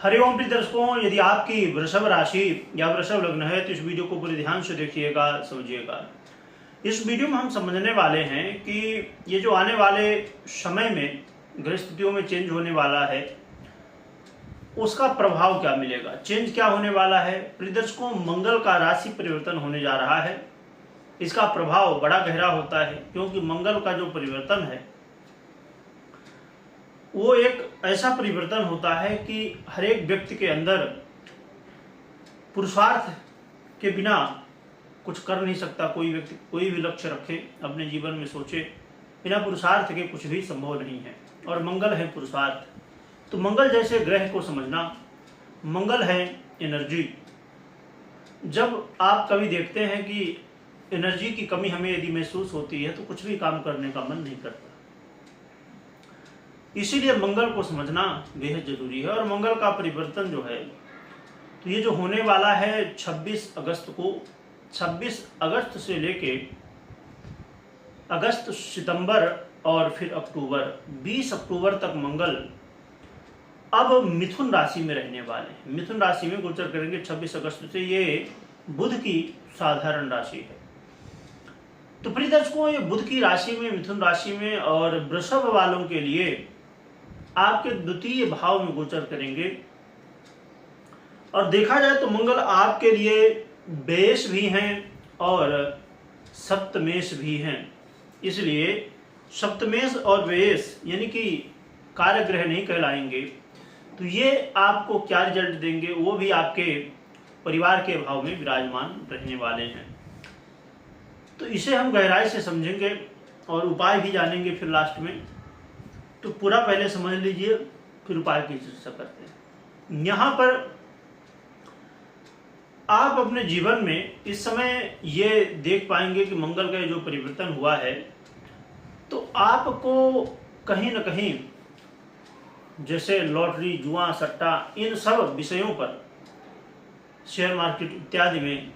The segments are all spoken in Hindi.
हरिओम प्रिय दर्शकों, यदि आपकी वृषभ राशि या वृषभ लग्न है तो इस वीडियो को पूरे ध्यान से देखिएगा, समझिएगा। इस वीडियो में हम समझने वाले हैं कि ये जो आने वाले समय में ग्रह स्थितियों में चेंज होने वाला है उसका प्रभाव क्या मिलेगा, चेंज क्या होने वाला है। प्रिय दर्शकों, मंगल का राशि परिवर्तन होने जा रहा है। इसका प्रभाव बड़ा गहरा होता है क्योंकि मंगल का जो परिवर्तन है वो एक ऐसा परिवर्तन होता है कि हर एक व्यक्ति के अंदर पुरुषार्थ के बिना कुछ कर नहीं सकता। कोई व्यक्ति कोई भी लक्ष्य रखे, अपने जीवन में सोचे, बिना पुरुषार्थ के कुछ भी संभव नहीं है। और मंगल है पुरुषार्थ। तो मंगल जैसे ग्रह को समझना, मंगल है एनर्जी। जब आप कभी देखते हैं कि एनर्जी की कमी हमें यदि महसूस होती है तो कुछ भी काम करने का मन नहीं करता। इसीलिए मंगल को समझना बेहद जरूरी है। और मंगल का परिवर्तन जो है तो ये जो होने वाला है 26 अगस्त को, 26 अगस्त से लेके अगस्त, सितंबर और फिर अक्टूबर, 20 अक्टूबर तक मंगल अब मिथुन राशि में रहने वाले हैं। मिथुन राशि में गोचर करेंगे 26 अगस्त से। ये बुध की साधारण राशि है। तो प्रिय दर्शकों, ये बुध की राशि में, मिथुन राशि में और वृषभ वालों के लिए आपके द्वितीय भाव में गोचर करेंगे। और देखा जाए तो मंगल आपके लिए बेश भी हैं और सप्तमेश भी हैं। इसलिए सप्तमेश और बेश यानी कि कार्यग्रह नहीं कहलाएंगे। तो ये आपको क्या रिजल्ट देंगे वो भी आपके परिवार के भाव में विराजमान रहने वाले हैं। तो इसे हम गहराई से समझेंगे और उपाय भी जानेंगे फिर लास्ट में। तो पूरा पहले समझ लीजिए, फिर उपाय की चर्चा करते हैं। यहाँ पर आप अपने जीवन में इस समय ये देख पाएंगे कि मंगल का जो परिवर्तन हुआ है तो आपको कहीं न कहीं, जैसे लॉटरी, जुआ, सट्टा, इन सब विषयों पर, शेयर मार्केट इत्यादि में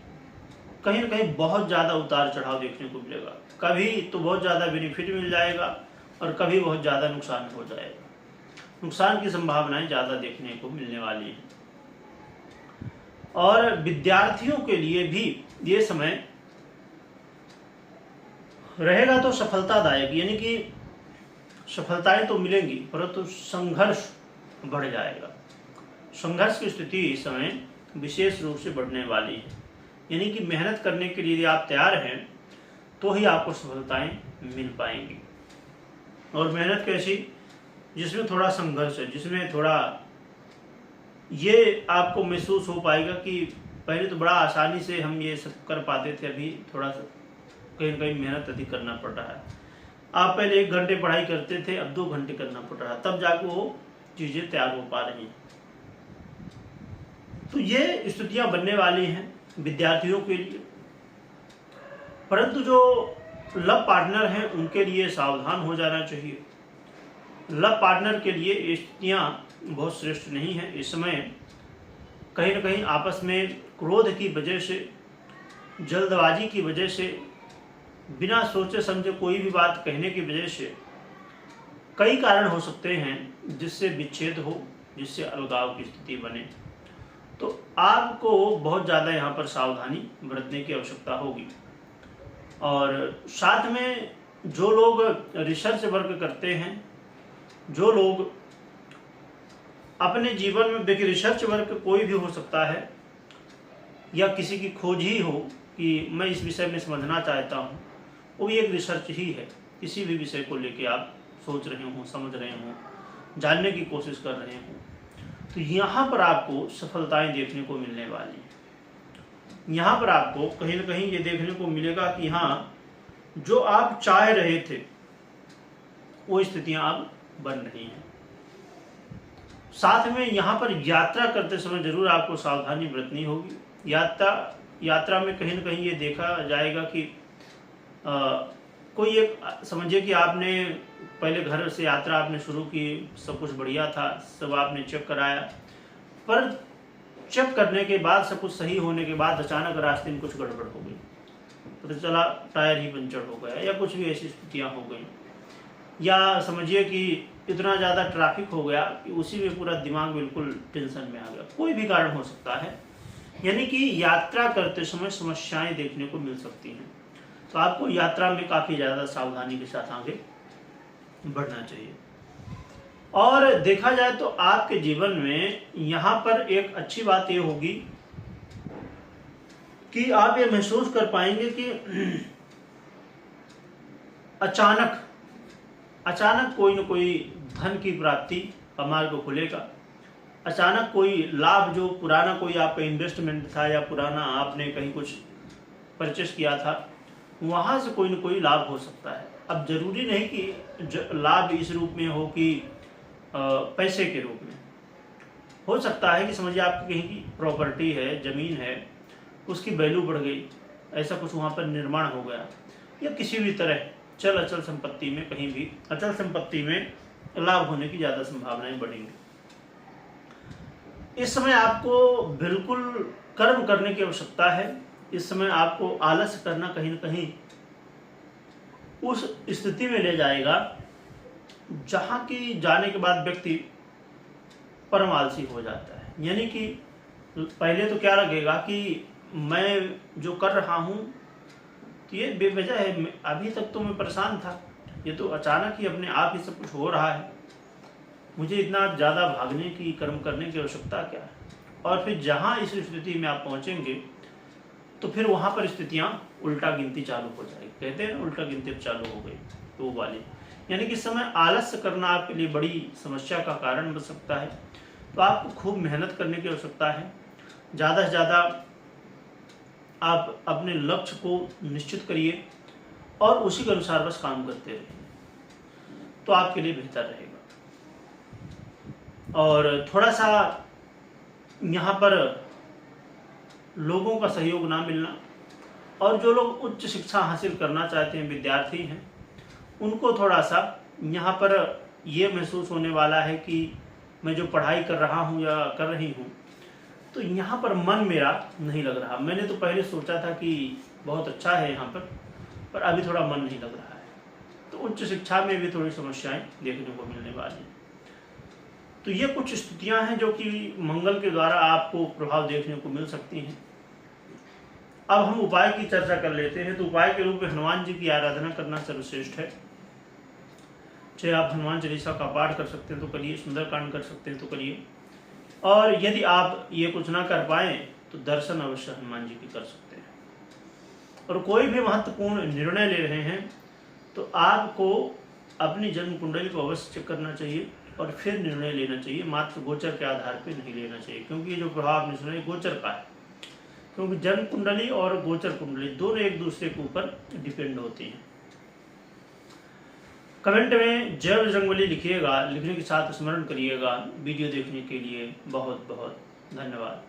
कहीं न कहीं बहुत ज़्यादा उतार चढ़ाव देखने को मिलेगा। कभी तो बहुत ज़्यादा बेनिफिट मिल जाएगा और कभी बहुत ज़्यादा नुकसान हो जाएगा। नुकसान की संभावनाएं ज़्यादा देखने को मिलने वाली हैं। और विद्यार्थियों के लिए भी ये समय रहेगा तो सफलतादायक, यानी कि सफलताएं तो मिलेंगी परंतु संघर्ष बढ़ जाएगा। संघर्ष की स्थिति इस समय विशेष रूप से बढ़ने वाली है। यानी कि मेहनत करने के लिए यदि आप तैयार हैं तो ही आपको सफलताएं मिल पाएंगी। और मेहनत कैसी, जिसमें थोड़ा संघर्ष है, जिसमें थोड़ा ये आपको महसूस हो पाएगा कि पहले तो बड़ा आसानी से हम ये सब कर पाते थे, अभी थोड़ा सा कहीं न कहीं मेहनत अधिक करना पड़ रहा है। आप पहले 1 घंटे पढ़ाई करते थे, अब 2 घंटे करना पड़ रहा है, तब जाके वो चीज़ें तैयार हो पा रही हैं। तो ये स्थितियाँ बनने वाली हैं विद्यार्थियों के लिए। परंतु जो लव पार्टनर हैं उनके लिए सावधान हो जाना चाहिए। लव पार्टनर के लिए ये स्थितियाँ बहुत श्रेष्ठ नहीं है। इस समय कहीं न कहीं आपस में क्रोध की वजह से, जल्दबाजी की वजह से, बिना सोचे समझे कोई भी बात कहने की वजह से कई कारण हो सकते हैं जिससे विच्छेद हो, जिससे अलगाव की स्थिति बने। तो आपको बहुत ज़्यादा यहाँ पर सावधानी बरतने की आवश्यकता होगी। और साथ में जो लोग रिसर्च वर्क करते हैं, जो लोग अपने जीवन में, देखिए रिसर्च वर्क कोई भी हो सकता है या किसी की खोज ही हो कि मैं इस विषय में समझना चाहता हूँ, वो भी एक रिसर्च ही है। किसी भी विषय को लेके आप सोच रहे हों, समझ रहे हों, जानने की कोशिश कर रहे हों, तो यहाँ पर आपको सफलताएं देखने को मिलने वाली हैं। यहाँ पर आपको कहीं न कहीं ये देखने को मिलेगा कि हाँ, जो आप चाह रहे थे वो स्थितियां अब बन रही हैं। साथ में यहाँ पर यात्रा करते समय जरूर आपको सावधानी बरतनी होगी। यात्रा में कहीं न कहीं ये देखा जाएगा कि कोई एक, समझिए कि आपने पहले घर से यात्रा आपने शुरू की, सब कुछ बढ़िया था, सब आपने चेक कराया, पर चेक करने के बाद, सब कुछ सही होने के बाद अचानक रास्ते में कुछ गड़बड़ हो गई, पता चला टायर ही पंचर हो गया या कुछ भी ऐसी स्थितियां हो गई। या समझिए कि इतना ज़्यादा ट्रैफिक हो गया कि उसी में पूरा दिमाग बिल्कुल टेंशन में आ गया। कोई भी कारण हो सकता है, यानी कि यात्रा करते समय समस्याएं देखने को मिल सकती हैं। तो आपको यात्रा में काफ़ी ज़्यादा सावधानी के साथ आगे बढ़ना चाहिए। और देखा जाए तो आपके जीवन में यहाँ पर एक अच्छी बात ये होगी कि आप ये महसूस कर पाएंगे कि अचानक कोई न कोई धन की प्राप्ति का मार्ग खुलेगा। अचानक कोई लाभ, जो पुराना कोई आपका इन्वेस्टमेंट था या पुराना आपने कहीं कुछ परचेस किया था, वहाँ से कोई न कोई लाभ हो सकता है। अब जरूरी नहीं कि लाभ इस रूप में हो कि पैसे के रूप में। हो सकता है कि समझिए आपकी कहीं की प्रॉपर्टी है, ज़मीन है, उसकी वैल्यू बढ़ गई, ऐसा कुछ वहाँ पर निर्माण हो गया, या किसी भी तरह चल अचल संपत्ति में, कहीं भी अचल संपत्ति में लाभ होने की ज़्यादा संभावनाएं बढ़ेंगी। इस समय आपको बिल्कुल कर्म करने की आवश्यकता है। इस समय आपको आलस्य करना कहीं न कहीं उस स्थिति में ले जाएगा जहाँ की जाने के बाद व्यक्ति परम आलसी हो जाता है। यानी कि पहले तो क्या लगेगा कि मैं जो कर रहा हूँ तो ये बेवजह है, अभी तक तो मैं परेशान था, ये तो अचानक ही अपने आप ही सब कुछ हो रहा है, मुझे इतना ज़्यादा भागने की, कर्म करने की आवश्यकता क्या है। और फिर जहाँ इस स्थिति में आप पहुँचेंगे तो फिर वहाँ पर स्थितियाँ उल्टा गिनती चालू हो जाएगी। कहते हैं ना, उल्टा गिनती चालू हो गई तो वो वाली, यानी कि इस समय आलस्य करना आपके लिए बड़ी समस्या का कारण बन सकता है। तो आपको खूब मेहनत करने की आवश्यकता है। ज़्यादा से ज़्यादा आप अपने लक्ष्य को निश्चित करिए और उसी के अनुसार बस काम करते रहिए, तो आपके लिए बेहतर रहेगा। और थोड़ा सा यहाँ पर लोगों का सहयोग ना मिलना, और जो लोग उच्च शिक्षा हासिल करना चाहते हैं, विद्यार्थी हैं, उनको थोड़ा सा यहाँ पर ये महसूस होने वाला है कि मैं जो पढ़ाई कर रहा हूँ या कर रही हूँ, तो यहाँ पर मन मेरा नहीं लग रहा। मैंने तो पहले सोचा था कि बहुत अच्छा है यहाँ पर अभी थोड़ा मन नहीं लग रहा है। तो उच्च शिक्षा में भी थोड़ी समस्याएं देखने को मिलने वाली हैं। तो ये कुछ स्थितियाँ हैं जो कि मंगल के द्वारा आपको प्रभाव देखने को मिल सकती हैं। अब हम उपाय की चर्चा कर लेते हैं। तो उपाय के रूप में हनुमान जी की आराधना करना सर्वश्रेष्ठ है। चाहे आप हनुमान चालीसा का पाठ कर सकते हैं तो करिए, सुंदरकांड कर सकते हैं तो करिए, और यदि आप ये कुछ ना कर पाएँ तो दर्शन अवश्य हनुमान जी की कर सकते हैं। और कोई भी महत्वपूर्ण निर्णय ले रहे हैं तो आपको अपनी जन्म कुंडली को अवश्य चेक करना चाहिए और फिर निर्णय लेना चाहिए। मात्र गोचर के आधार पर नहीं लेना चाहिए, क्योंकि ये जो प्रभाव आपने सुना है गोचर का है, क्योंकि जन्म कुंडली और गोचर कुंडली दोनों एक दूसरे के ऊपर डिपेंड होती हैं। कमेंट में जय बजरंगबली लिखिएगा, लिखने के साथ स्मरण करिएगा। वीडियो देखने के लिए बहुत बहुत धन्यवाद।